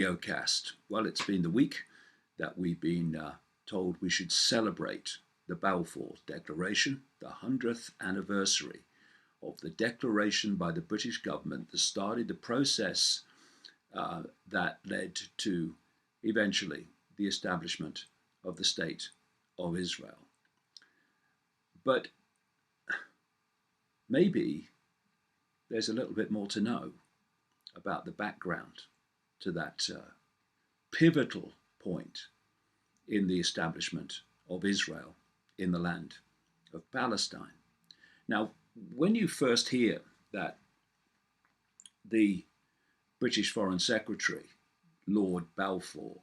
Videocast. Well, it's been the week that we've been told we should celebrate the Balfour Declaration, the 100th anniversary of the declaration by the British government that started the process that led to eventually the establishment of the State of Israel. But maybe there's a little bit more to know about the background to that pivotal point in the establishment of Israel in the land of Palestine. Now, when you first hear that the British Foreign Secretary, Lord Balfour,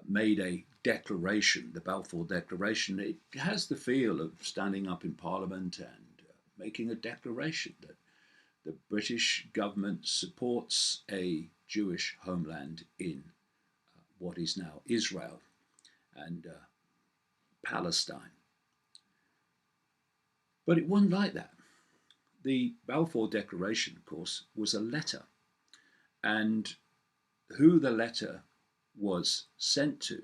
made a declaration, the Balfour Declaration, it has the feel of standing up in Parliament and making a declaration that the British government supports a Jewish homeland in what is now Israel and Palestine. But it wasn't like that. The Balfour Declaration, of course, was a letter, and who the letter was sent to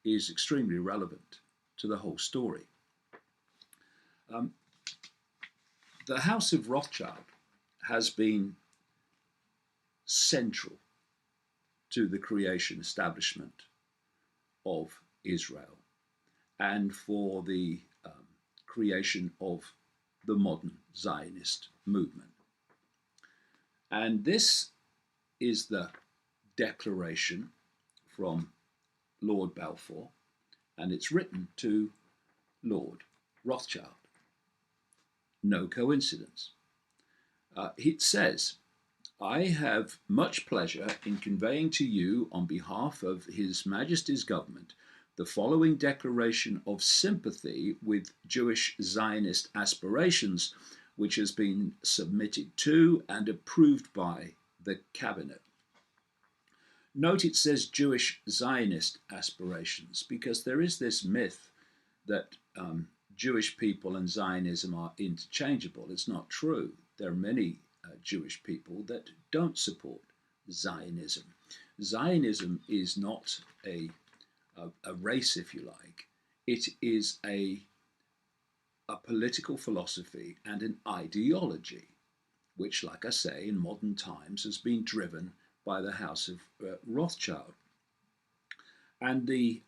is extremely relevant to the whole story. The House of Rothschild has been central to the creation establishment of Israel and for the creation of the modern Zionist movement. And this is the declaration from Lord Balfour, and it's written to Lord Rothschild. No coincidence. It says, "I have much pleasure in conveying to you on behalf of His Majesty's government the following declaration of sympathy with Jewish Zionist aspirations, which has been submitted to and approved by the Cabinet." Note it says Jewish Zionist aspirations because there is this myth that Jewish people and Zionism are interchangeable. It's not true. There are many Jewish people that don't support Zionism. Zionism is not a race, if you like. It is a political philosophy and an ideology, which, like I say, in modern times has been driven by the House of Rothschild. And the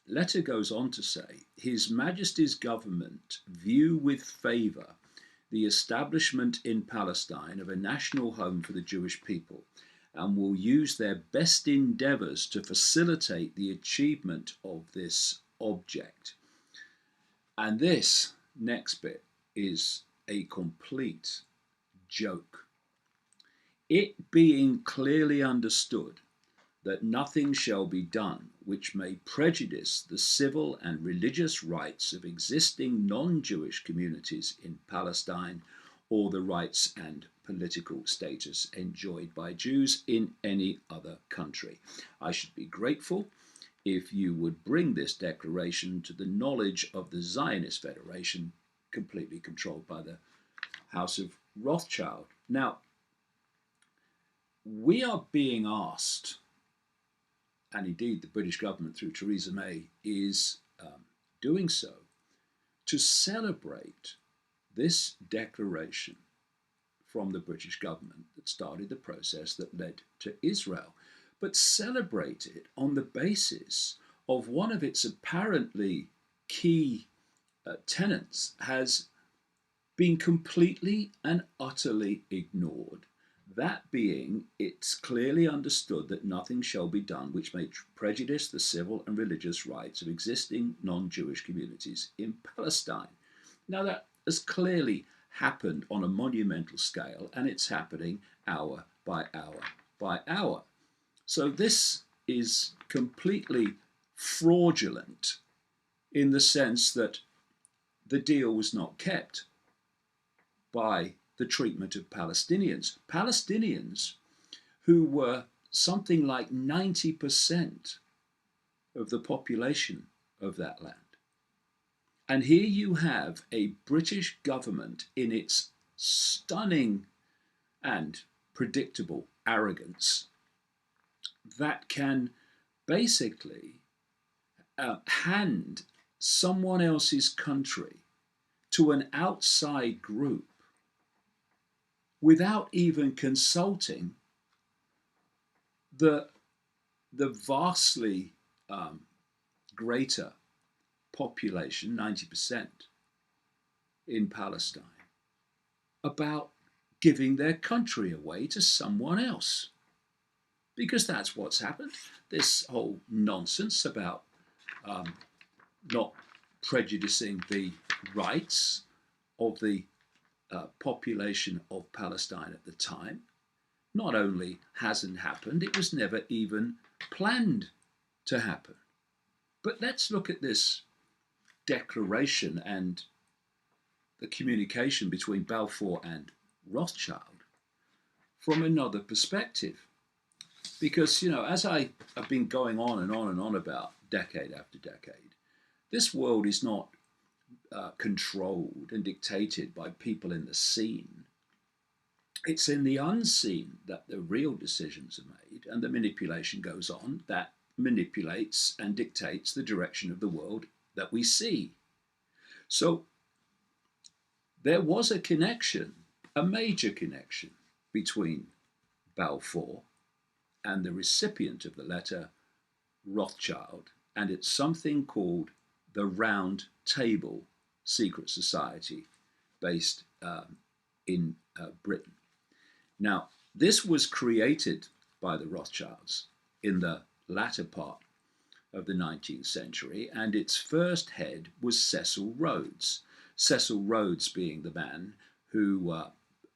letter goes on to say, "His Majesty's government view with favour the establishment in Palestine of a national home for the Jewish people and will use their best endeavours to facilitate the achievement of this object." And this next bit is a complete joke. "It being clearly understood that nothing shall be done which may prejudice the civil and religious rights of existing non-Jewish communities in Palestine or the rights and political status enjoyed by Jews in any other country. I should be grateful if you would bring this declaration to the knowledge of the Zionist Federation, completely controlled by the House of Rothschild." Now, we are being asked, and indeed the British government through Theresa May is doing so, to celebrate this declaration from the British government that started the process that led to Israel, but celebrate it on the basis of one of its apparently key tenets has been completely and utterly ignored. That being, it's clearly understood that nothing shall be done which may prejudice the civil and religious rights of existing non-Jewish communities in Palestine. Now that has clearly happened on a monumental scale, and it's happening hour by hour by hour. So this is completely fraudulent in the sense that the deal was not kept by the treatment of Palestinians. Palestinians who were something like 90% of the population of that land. And here you have a British government in its stunning and predictable arrogance that can basically hand someone else's country to an outside group without even consulting the vastly greater population, 90% in Palestine, about giving their country away to someone else. Because that's what's happened. This whole nonsense about not prejudicing the rights of the population of Palestine at the time not only hasn't happened, it was never even planned to happen. But let's look at this declaration and the communication between Balfour and Rothschild from another perspective. Because, you know, as I have been going on and on and on about decade after decade, this world is not controlled and dictated by people in the seen. It's in the unseen that the real decisions are made, and the manipulation goes on that manipulates and dictates the direction of the world that we see. So there was a connection, a major connection, between Balfour and the recipient of the letter, Rothschild, and it's something called the Round Table Secret Society based in Britain. Now, this was created by the Rothschilds in the latter part of the 19th century, and its first head was Cecil Rhodes. Cecil Rhodes being the man who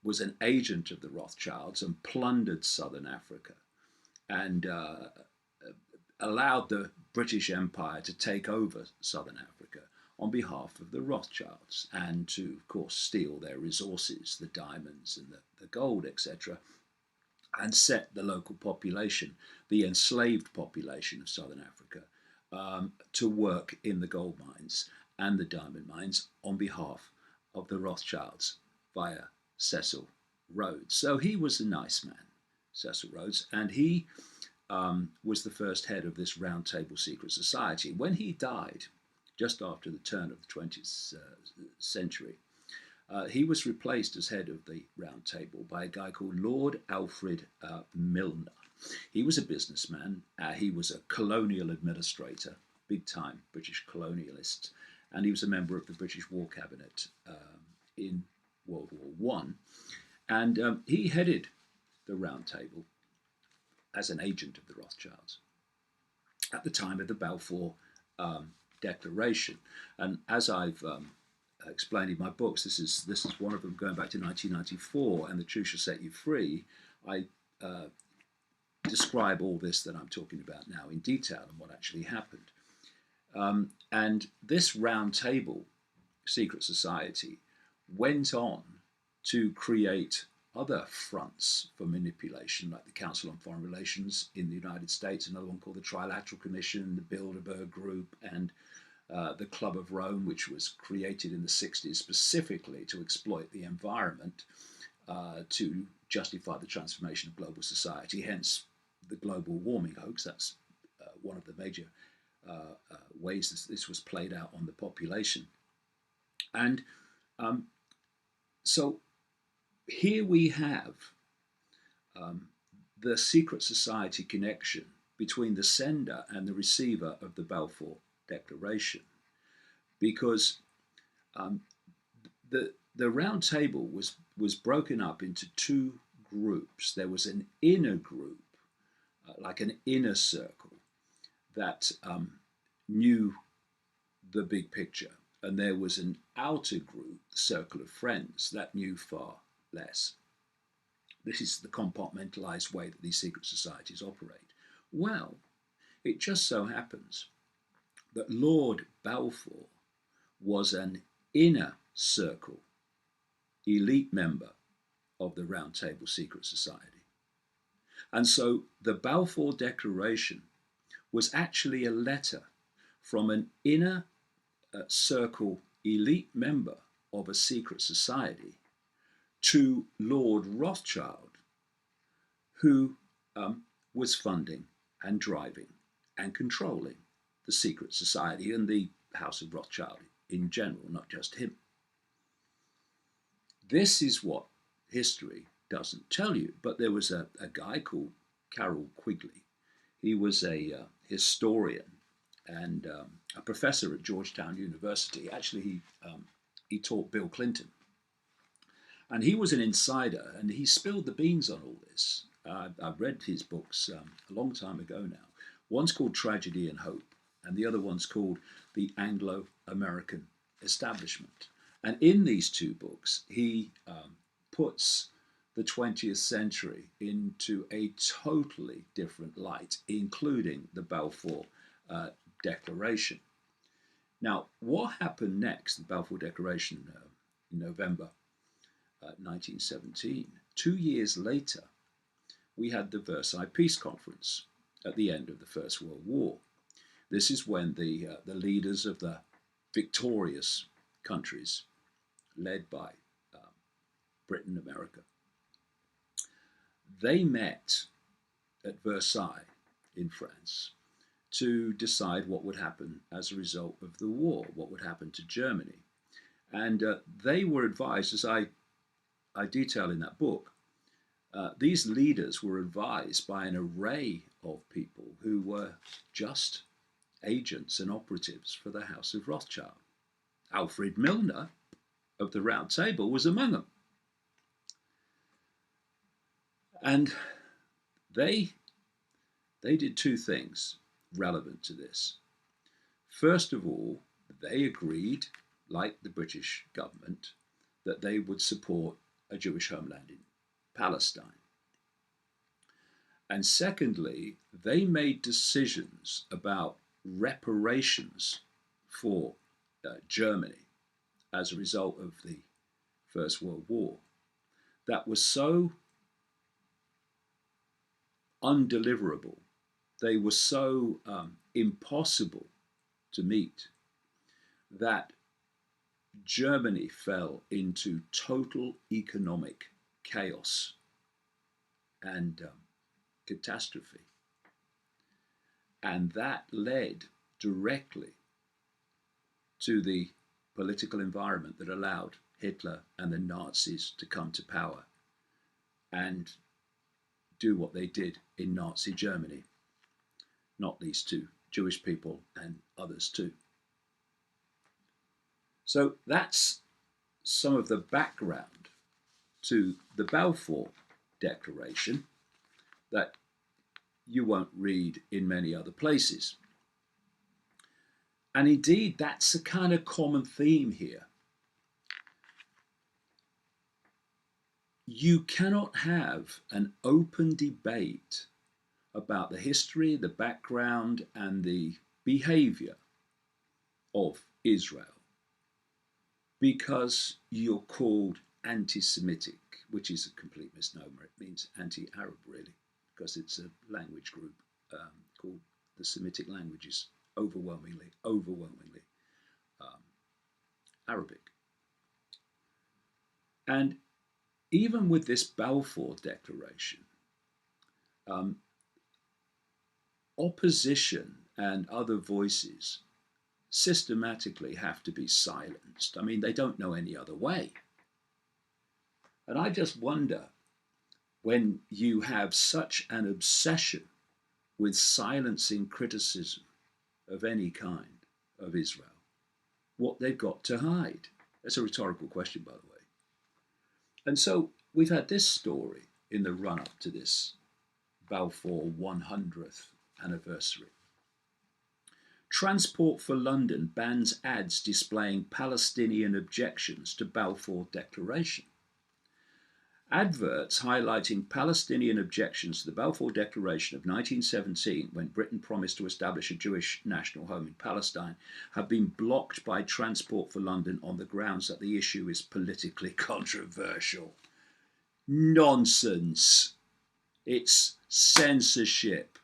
was an agent of the Rothschilds and plundered southern Africa and allowed the British Empire to take over southern Africa on behalf of the Rothschilds and to, of course, steal their resources, the diamonds and the gold, etc., and set the local population, the enslaved population of southern Africa, to work in the gold mines and the diamond mines on behalf of the Rothschilds via Cecil Rhodes. So he was a nice man, Cecil Rhodes, and he was the first head of this Round Table Secret Society. When he died, just after the turn of the 20th century, he was replaced as head of the Round Table by a guy called Lord Alfred Milner. He was a businessman, he was a colonial administrator, big-time British colonialist, and he was a member of the British War Cabinet in World War I. And he headed the Round Table as an agent of the Rothschilds at the time of the Balfour Declaration. And as I've explained in my books, this is one of them going back to 1994, and The Truth Shall Set You Free. I describe all this that I'm talking about now in detail and what actually happened. And this Round Table Secret Society went on to create other fronts for manipulation, like the Council on Foreign Relations in the United States, another one called the Trilateral Commission, the Bilderberg Group, and the Club of Rome, which was created in the 60s specifically to exploit the environment to justify the transformation of global society, hence the global warming hoax. That's one of the major ways this was played out on the population. And so here we have the secret society connection between the sender and the receiver of the Balfour Declaration, because the Round Table was broken up into two groups. There was an inner group, like an inner circle, that knew the big picture, and there was an outer group, the circle of friends, that knew far less. This is the compartmentalized way that these secret societies operate. Well, it just so happens that Lord Balfour was an inner circle elite member of the Round Table Secret Society. And so the Balfour Declaration was actually a letter from an inner circle elite member of a secret society to Lord Rothschild, who was funding and driving and controlling the secret society and the House of Rothschild in general, not just him. This is what history doesn't tell you. But there was a guy called Carroll Quigley. He was a historian and a professor at Georgetown University. Actually, he taught Bill Clinton. And he was an insider, and he spilled the beans on all this. I've read his books a long time ago now. One's called Tragedy and Hope, and the other one's called The Anglo-American Establishment. And in these two books, he puts the 20th century into a totally different light, including the Balfour Declaration. Now, what happened next, the Balfour Declaration in November 1917, 2 years later, we had the Versailles Peace Conference at the end of the First World War. This is when the leaders of the victorious countries, led by Britain, America, they met at Versailles in France to decide what would happen as a result of the war, what would happen to Germany. And they were advised, as I detail in that book, these leaders were advised by an array of people who were just agents and operatives for the House of Rothschild. Alfred Milner of the Round Table was among them. And they did two things relevant to this. First of all, they agreed, like the British government, that they would support a Jewish homeland in Palestine. And secondly, they made decisions about reparations for Germany as a result of the First World War that was so undeliverable, they were so impossible to meet, that Germany fell into total economic chaos and catastrophe. And that led directly to the political environment that allowed Hitler and the Nazis to come to power and do what they did in Nazi Germany, not least to Jewish people and others too. So that's some of the background to the Balfour Declaration that you won't read in many other places. And indeed, that's a kind of common theme here. You cannot have an open debate about the history, the background, and the behavior of Israel because you're called anti-Semitic, which is a complete misnomer. It means anti-Arab, really, because it's a language group called the Semitic languages, overwhelmingly Arabic. And even with this Balfour Declaration, opposition and other voices systematically have to be silenced. I mean, they don't know any other way. And I just wonder, when you have such an obsession with silencing criticism of any kind of Israel, what they've got to hide. That's a rhetorical question, by the way. And so we've had this story in the run-up to this Balfour 100th anniversary. Transport for London bans ads displaying Palestinian objections to Balfour Declaration. Adverts highlighting Palestinian objections to the Balfour Declaration of 1917, when Britain promised to establish a Jewish national home in Palestine, have been blocked by Transport for London on the grounds that the issue is politically controversial. Nonsense. It's censorship.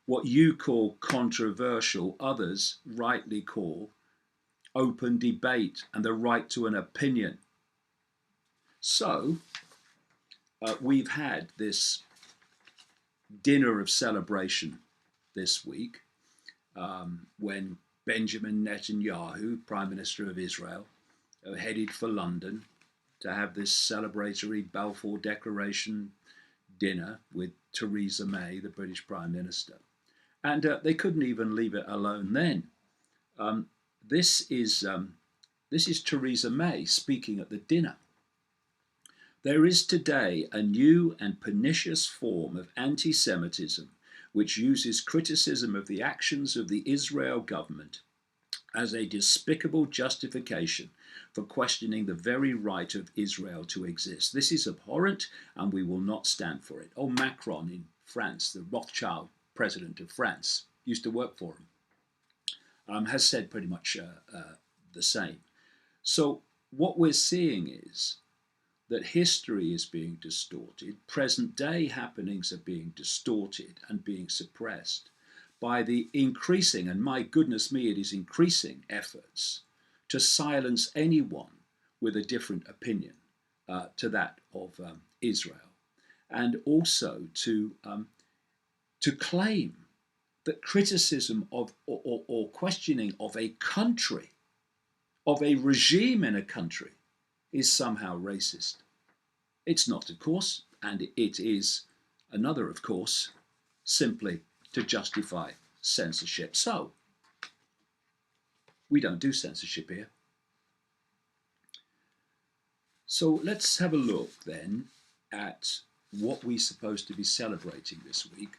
What you call controversial, others rightly call open debate and the right to an opinion. So, we've had this dinner of celebration this week when Benjamin Netanyahu, Prime Minister of Israel, headed for London to have this celebratory Balfour Declaration dinner with Theresa May, the British Prime Minister. And they couldn't even leave it alone then. This is Theresa May speaking at the dinner. There is today a new and pernicious form of anti-Semitism which uses criticism of the actions of the Israel government as a despicable justification for questioning the very right of Israel to exist. This is abhorrent and we will not stand for it. Oh, Macron in France, the Rothschild president of France, used to work for him, has said pretty much the same. So what we're seeing is that history is being distorted, present day happenings are being distorted and being suppressed by the increasing, and my goodness me, it is increasing efforts to silence anyone with a different opinion to that of Israel, and also to claim that criticism of or questioning of a country, of a regime in a country, is somehow racist. It's not, of course, and it is another, of course, simply to justify censorship. So, we don't do censorship here. So let's have a look then at what we're supposed to be celebrating this week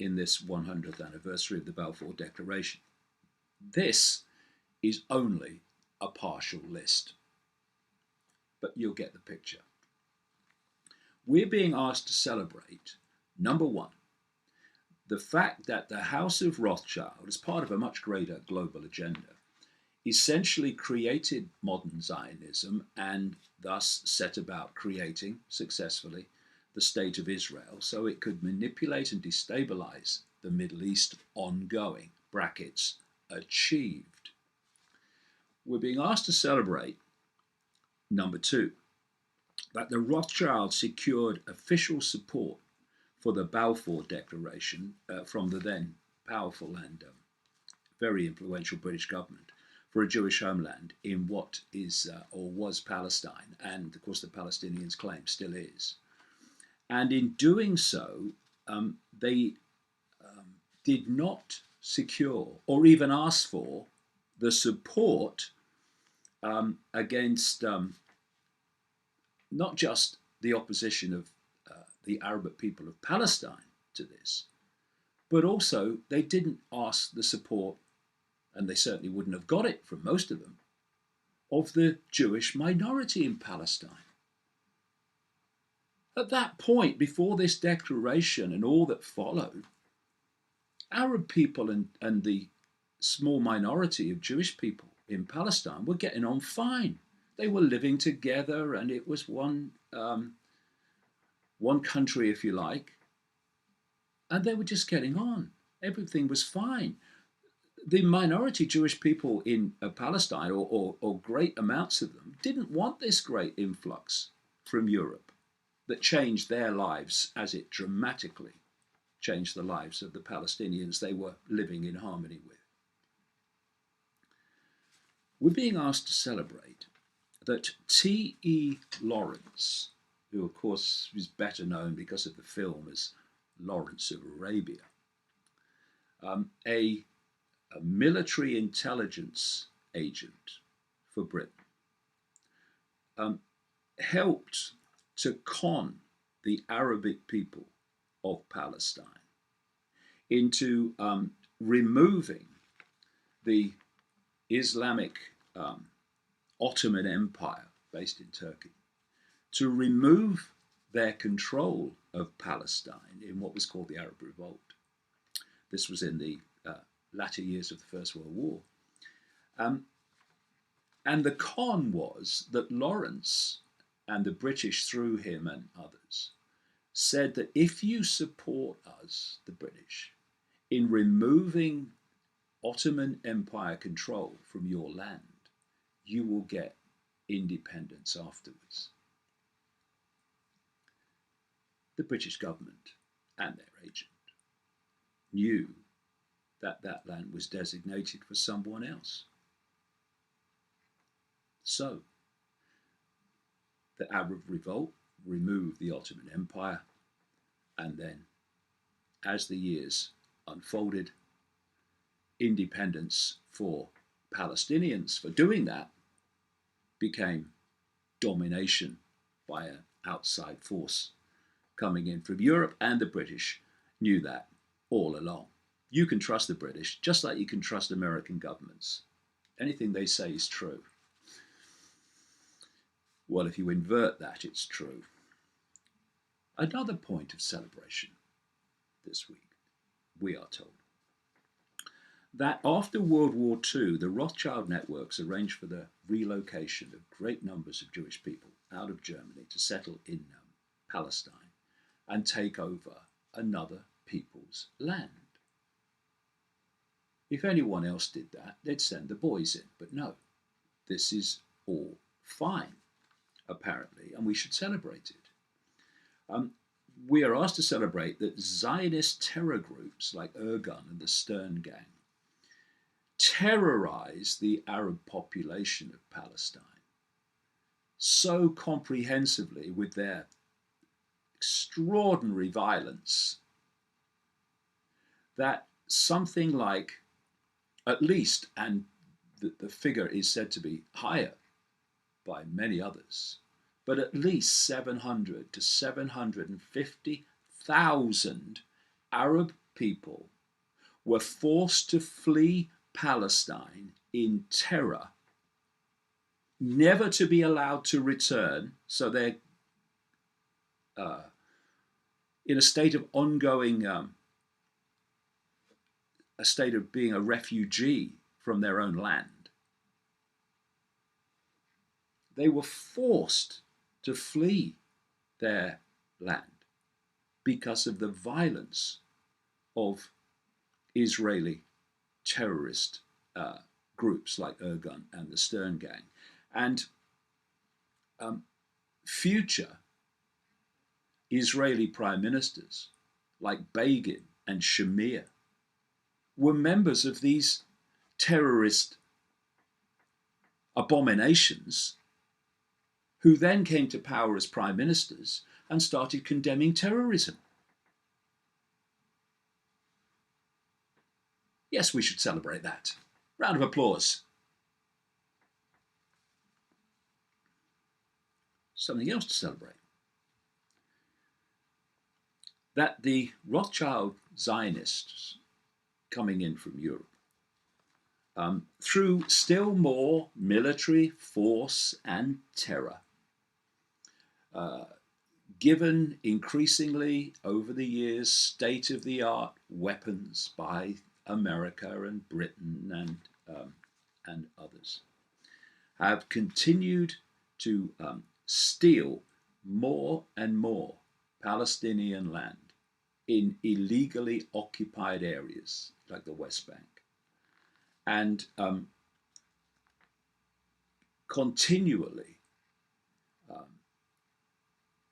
in this 100th anniversary of the Balfour Declaration. This is only a partial list, but you'll get the picture. We're being asked to celebrate, number one, the fact that the House of Rothschild, as part of a much greater global agenda, essentially created modern Zionism and thus set about creating successfully the State of Israel so it could manipulate and destabilize the Middle East ongoing, brackets, achieved. We're being asked to celebrate, number two, that the Rothschilds secured official support for the Balfour Declaration from the then powerful and very influential British government for a Jewish homeland in what is or was Palestine, and of course the Palestinians claim still is. And in doing so, they did not secure or even ask for the support against not just the opposition of the Arab people of Palestine to this, but also they didn't ask the support, and they certainly wouldn't have got it from most of them, of the Jewish minority in Palestine. At that point, before this declaration and all that followed, Arab people and the small minority of Jewish people in Palestine were getting on fine. They were living together, and it was one country, if you like, and they were just getting on. Everything was fine. The minority Jewish people in Palestine, or great amounts of them, didn't want this great influx from Europe that changed their lives as it dramatically changed the lives of the Palestinians they were living in harmony with. We're being asked to celebrate that T.E. Lawrence, who of course is better known because of the film as Lawrence of Arabia, a military intelligence agent for Britain, helped to con the Arabic people of Palestine into removing the Islamic Ottoman Empire based in Turkey, to remove their control of Palestine in what was called the Arab Revolt. This was in the latter years of the First World War. And the con was that Lawrence and the British through him and others said that if you support us, the British, in removing Ottoman Empire control from your land, you will get independence afterwards. The British government and their agent knew that that land was designated for someone else. So, the Arab revolt removed the Ottoman Empire, and then, as the years unfolded, independence for Palestinians for doing that became domination by an outside force coming in from Europe, and the British knew that all along. You can trust the British just like you can trust American governments. Anything they say is true. Well, if you invert that, it's true. Another point of celebration this week, we are told, that after World War II, the Rothschild networks arranged for the relocation of great numbers of Jewish people out of Germany to settle in Palestine and take over another people's land. If anyone else did that, they'd send the boys in. But no, this is all fine, apparently, and we should celebrate it. We are asked to celebrate that Zionist terror groups like Irgun and the Stern Gang terrorized the Arab population of Palestine so comprehensively with their extraordinary violence that something like, at least, and the figure is said to be higher by many others, but at least 700 to 750,000 Arab people were forced to flee Palestine in terror, never to be allowed to return. So they're in a state of ongoing, a state of being a refugee from their own land. They were forced to flee their land because of the violence of Israeli terrorist groups like Irgun and the Stern Gang. And future Israeli prime ministers like Begin and Shamir were members of these terrorist abominations, who then came to power as prime ministers and started condemning terrorism. Yes, we should celebrate that. Round of applause. Something else to celebrate. That the Rothschild Zionists coming in from Europe, through still more military force and terror, given increasingly over the years state-of-the-art weapons by America and Britain and others, have continued to steal more and more Palestinian land in illegally occupied areas like the West Bank, and continually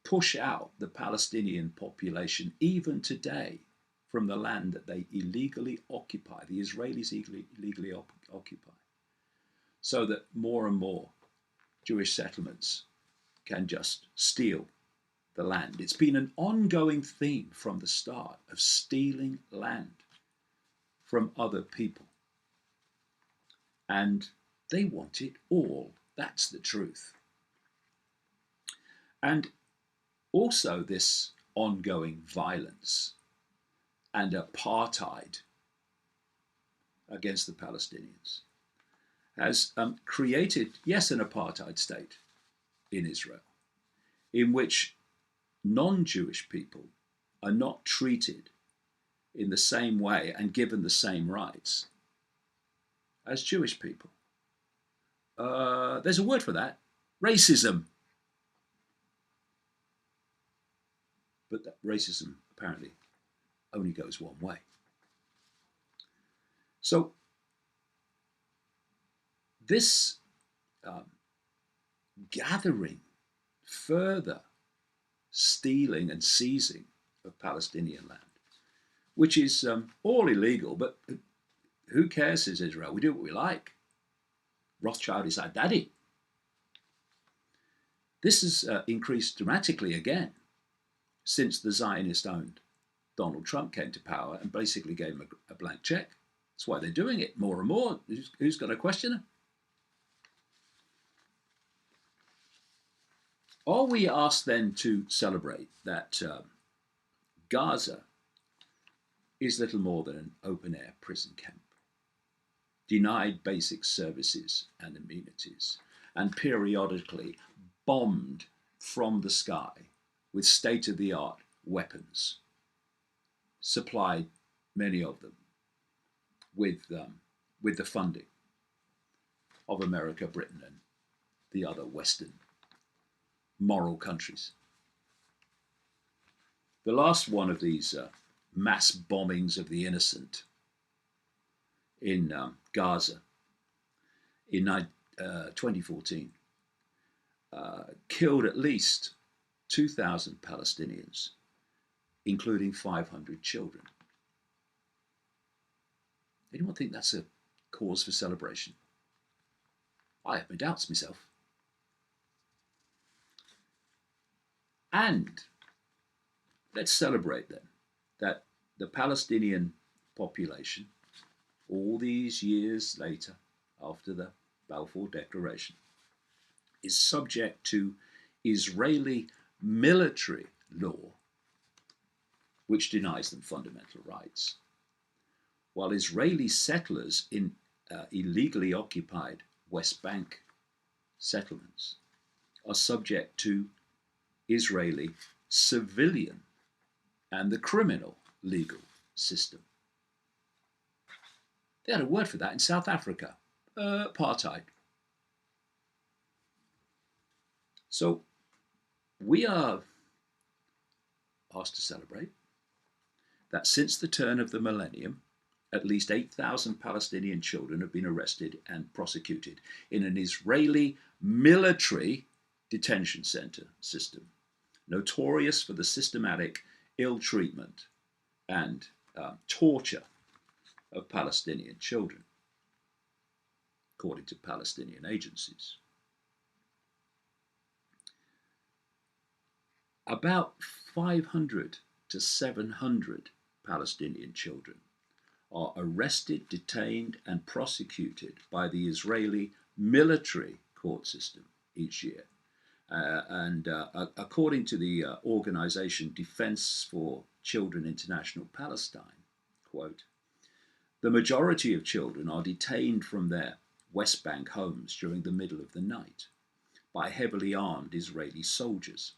push out the Palestinian population even today from the land that they illegally occupy, the Israelis illegally occupy, so that more and more Jewish settlements can just steal the land. It's been an ongoing theme from the start of stealing land from other people. And they want it all. That's the truth. And also this ongoing violence and apartheid against the Palestinians has created, yes, an apartheid state in Israel, in which non-Jewish people are not treated in the same way and given the same rights as Jewish people. There's a word for that: racism. But that racism apparently only goes one way. So this gathering, further stealing and seizing of Palestinian land, which is all illegal, but Who cares, says Israel? We do what we like. Rothschild is our daddy. This has increased dramatically again since the Zionist-owned Donald Trump came to power and basically gave him a blank check. That's why they're doing it more and more. Who's going to question him? Are we asked then to celebrate that Gaza is little more than an open-air prison camp, denied basic services and amenities, and periodically bombed from the sky with state-of-the-art weapons, supplied, many of them, with the funding of America, Britain, and the other Western moral countries. The last one of these mass bombings of the innocent in Gaza in 2014 killed at least 2,000 Palestinians, including 500 children. Anyone think that's a cause for celebration? I have my doubts myself. And let's celebrate then that the Palestinian population, all these years later, after the Balfour Declaration, is subject to Israeli military law, which denies them fundamental rights, while Israeli settlers in illegally occupied West Bank settlements are subject to Israeli civilian and the criminal legal system. They had a word for that in South Africa, apartheid. So we are asked to celebrate that since the turn of the millennium, at least 8,000 Palestinian children have been arrested and prosecuted in an Israeli military detention center system, notorious for the systematic ill treatment and torture of Palestinian children, according to Palestinian agencies. About 500 to 700 Palestinian children are arrested, detained, and prosecuted by the Israeli military court system each year. According to the organization Defense for Children International Palestine, quote, the majority of children are detained from their West Bank homes during the middle of the night by heavily armed Israeli soldiers.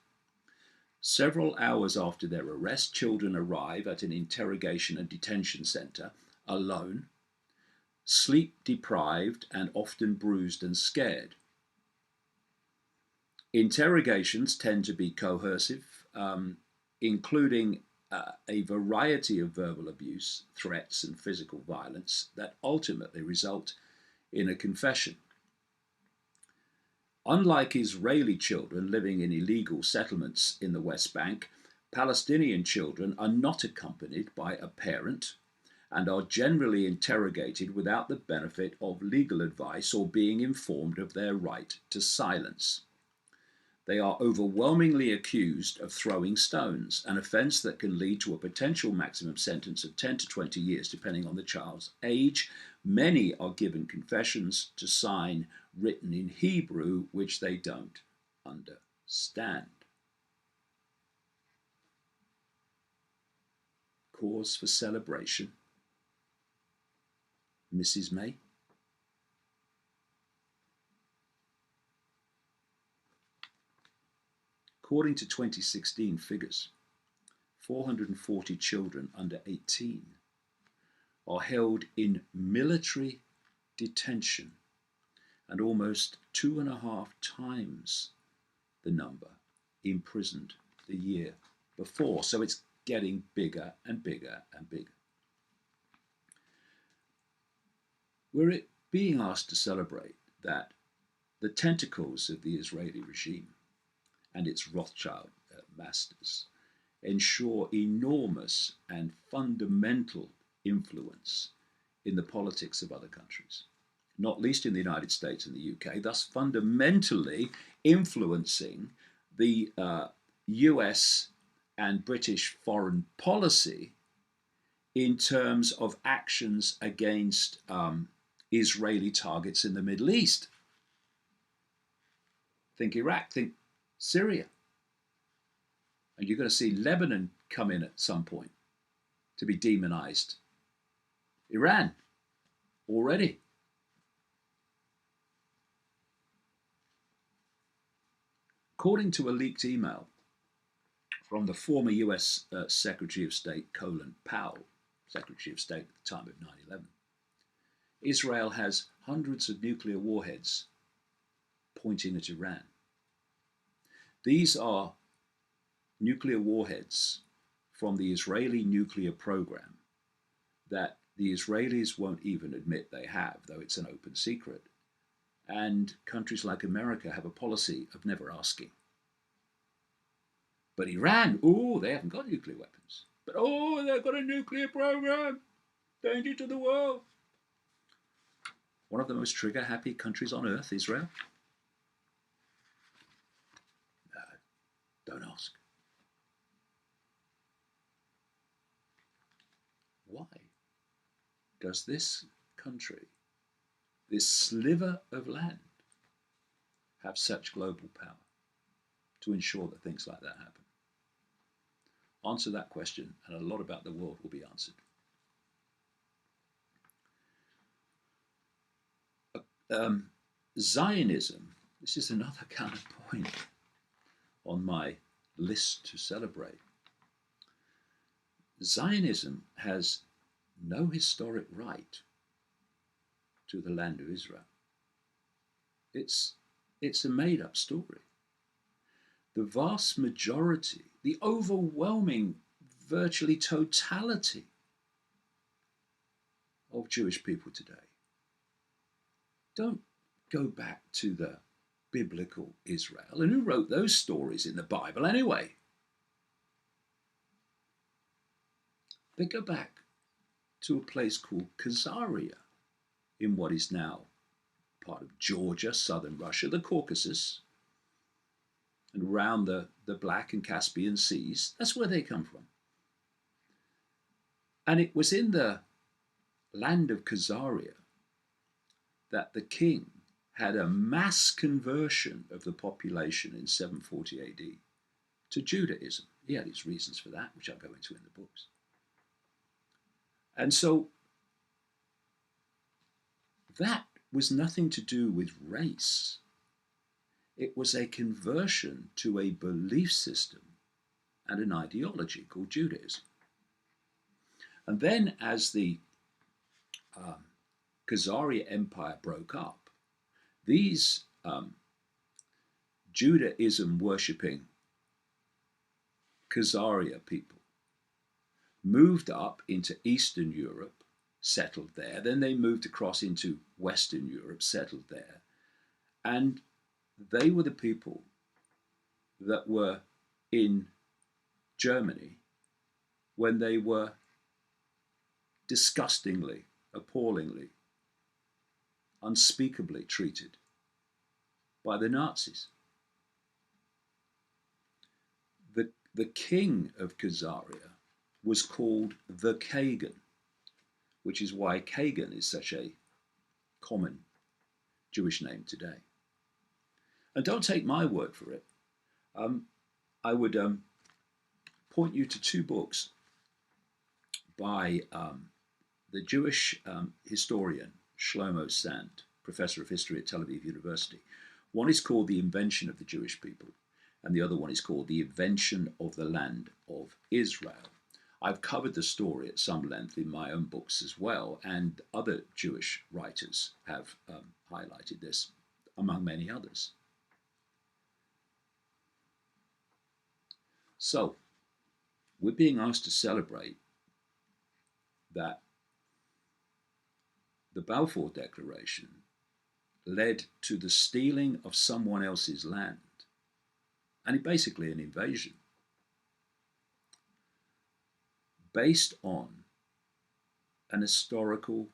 Several hours after their arrest, children arrive at an interrogation and detention center alone, sleep deprived and often bruised and scared. Interrogations tend to be coercive, including a variety of verbal abuse, threats, and physical violence that ultimately result in a confession. Unlike Israeli children living in illegal settlements in the West Bank, Palestinian children are not accompanied by a parent and are generally interrogated without the benefit of legal advice or being informed of their right to silence. They are overwhelmingly accused of throwing stones, an offence that can lead to a potential maximum sentence of 10 to 20 years, depending on the child's age. Many are given confessions to sign written in Hebrew, which they don't understand. Cause for celebration, Mrs. May? According to 2016 figures, 440 children under 18 are held in military detention, and almost 2.5 times the number imprisoned the year before. So it's getting bigger and bigger and bigger. We're being asked to celebrate that the tentacles of the Israeli regime and its Rothschild masters ensure enormous and fundamental influence in the politics of other countries, not least in the United States and the UK, thus fundamentally influencing the US and British foreign policy in terms of actions against Israeli targets in the Middle East. Think Iraq, think Syria. And you're going to see Lebanon come in at some point to be demonized. Iran, already. According to a leaked email from the former US Secretary of State, Colin Powell, Secretary of State at the time of 9/11, Israel has hundreds of nuclear warheads pointing at Iran. These are nuclear warheads from the Israeli nuclear program that the Israelis won't even admit they have, though it's an open secret. And countries like America have a policy of never asking. But Iran, oh, they haven't got nuclear weapons. But oh, they've got a nuclear program. Danger to the world. One of the most trigger-happy countries on earth, Israel. No, don't ask. Why does this country, this sliver of land, have such global power to ensure that things like that happen? Answer that question, and a lot about the world will be answered. Zionism, this is another kind of point on my list to celebrate. Zionism has no historic right to the land of Israel. It's a made-up story. The vast majority, the overwhelming, virtually totality of Jewish people today don't go back to the biblical Israel. And who wrote those stories in the Bible anyway? They go back to a place called Khazaria in what is now part of Georgia, southern Russia, the Caucasus, and around the Black and Caspian Seas. That's where they come from. And it was in the land of Khazaria that the king had a mass conversion of the population in 740 AD to Judaism. He had his reasons for that, which I'll go into in the books. And so that was nothing to do with race. It was a conversion to a belief system and an ideology called Judaism. And then as the Khazaria Empire broke up, these Judaism worshipping Khazaria people moved up into Eastern Europe, settled there. Then they moved across into Western Europe, settled there. And they were the people that were in Germany when they were disgustingly, appallingly, unspeakably treated by the Nazis. The king of Khazaria was called the Kagan, which is why Kagan is such a common Jewish name today. And don't take my word for it. I would point you to two books by the Jewish historian Shlomo Sand, professor of history at Tel Aviv University. One is called The Invention of the Jewish People, and the other one is called The Invention of the Land of Israel. I've covered the story at some length in my own books as well, and other Jewish writers have highlighted this, among many others. So, we're being asked to celebrate that the Balfour Declaration led to the stealing of someone else's land, and basically an invasion, based on an historical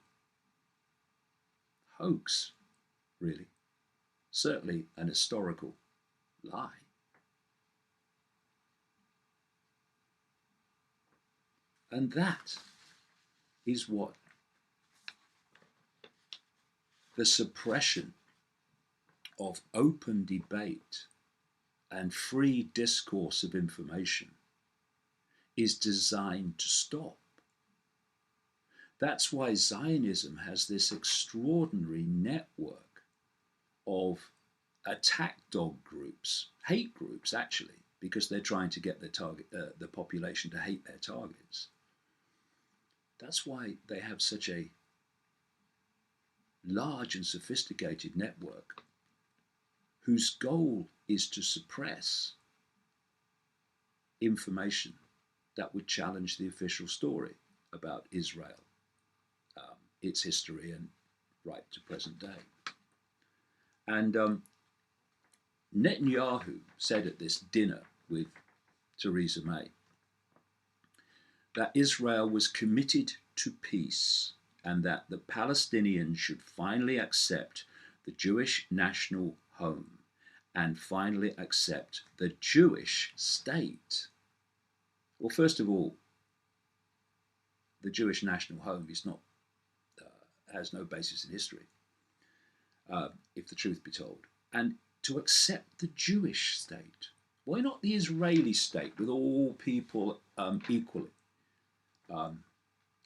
hoax, really. Certainly an historical lie. And that is what the suppression of open debate and free discourse of information is designed to stop. That's why Zionism has this extraordinary network of attack dog groups, hate groups actually, because they're trying to get the population to hate their targets. That's why they have such a large and sophisticated network whose goal is to suppress information that would challenge the official story about Israel, its history, and right to present day. And Netanyahu said at this dinner with Theresa May that Israel was committed to peace and that the Palestinians should finally accept the Jewish national home and finally accept the Jewish state. Well, first of all, the Jewish national home is not, has no basis in history, if the truth be told. And to accept the Jewish state, why not the Israeli state with all people equally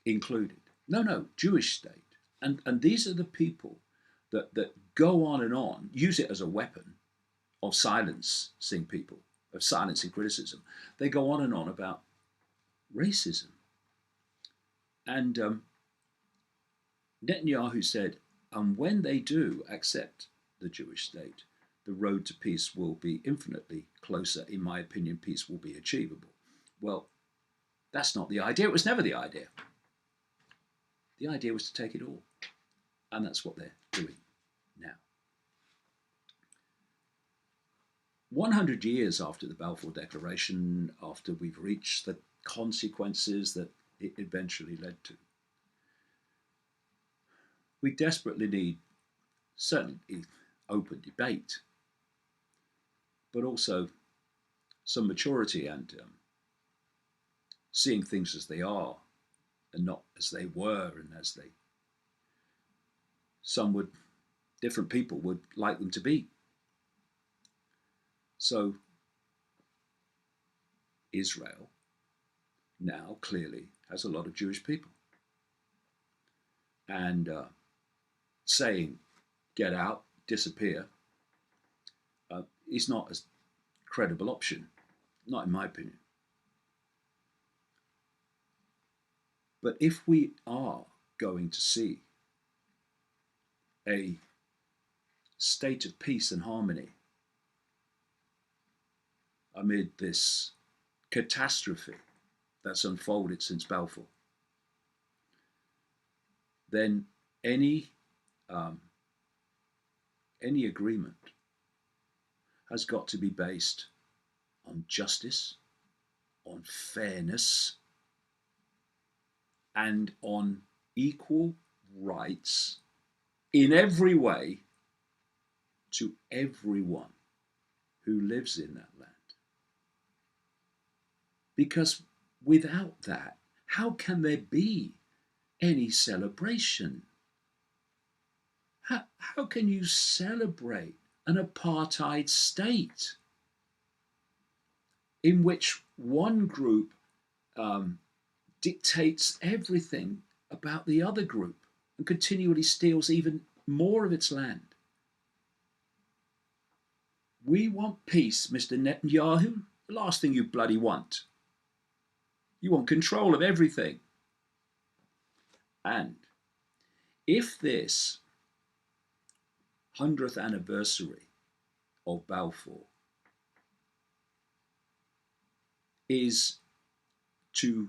included? No, Jewish state. And these are the people that go on, use it as a weapon of silencing people, of silencing criticism. They go on and on about racism. And Netanyahu said, and when they do accept the Jewish state, the road to peace will be infinitely closer. In my opinion, peace will be achievable. Well, that's not the idea. It was never the idea. The idea was to take it all. And that's what they're doing now. 100 years after the Balfour Declaration, after we've reached the consequences that it eventually led to, we desperately need certainly open debate, but also some maturity and seeing things as they are and not as they were and as they different people would like them to be. So Israel now clearly has a lot of Jewish people. And saying, get out, disappear, is not a credible option, not in my opinion. But if we are going to see a state of peace and harmony amid this catastrophe that's unfolded since Balfour, then any agreement has got to be based on justice, on fairness, and on equal rights in every way to everyone who lives in that land. Because without that, how can there be any celebration? How can you celebrate an apartheid state in which one group dictates everything about the other group and continually steals even more of its land? We want peace, Mr. Netanyahu. The last thing you bloody want. You want control of everything. And if this 100th anniversary of Balfour is to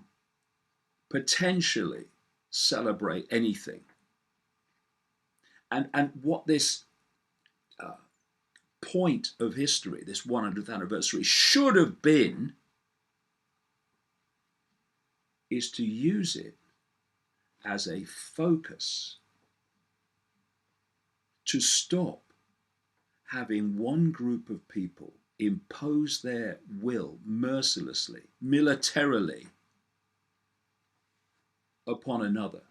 potentially celebrate anything, and what this point of history, this 100th anniversary, should have been, is to use it as a focus to stop having one group of people impose their will mercilessly, militarily, upon another,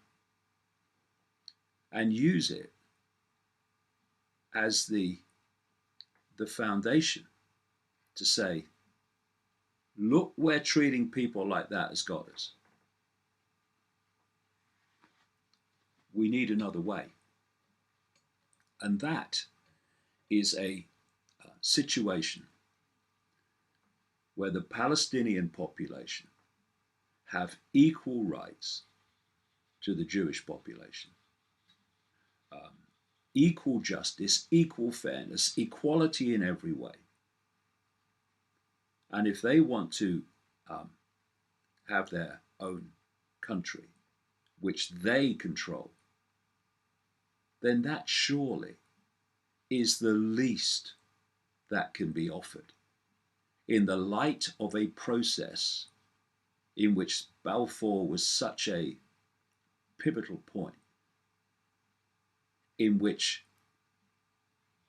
and use it as the foundation to say, look, we're treating people like that as gods. We need another way. And that is a situation where the Palestinian population have equal rights to the Jewish population. Equal justice, equal fairness, equality in every way. And if they want to have their own country, which they control, then that surely is the least that can be offered in the light of a process in which Balfour was such a pivotal point, in which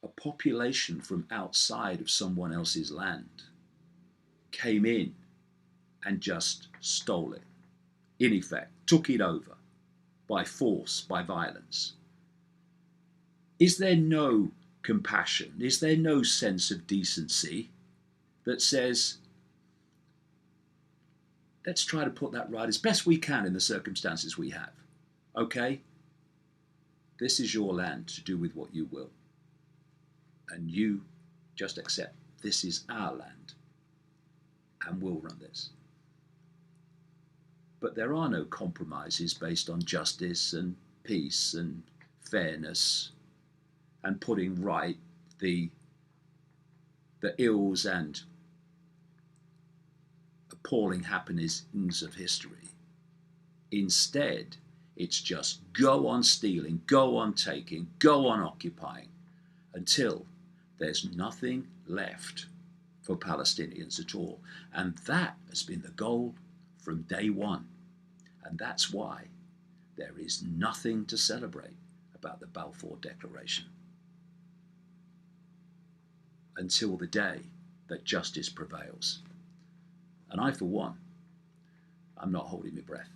a population from outside of someone else's land came in and just stole it. In effect, took it over by force, by violence. Is there no compassion? Is there no sense of decency that says, let's try to put that right as best we can in the circumstances we have? Okay? This is your land to do with what you will. And you just accept this is our land and we'll run this. But there are no compromises based on justice and peace and fairness and putting right the ills and appalling happenings of history. Instead, it's just go on stealing, go on taking, go on occupying until there's nothing left for Palestinians at all. And that has been the goal from day one. And that's why there is nothing to celebrate about the Balfour Declaration until the day that justice prevails. And I, for one, I'm not holding my breath.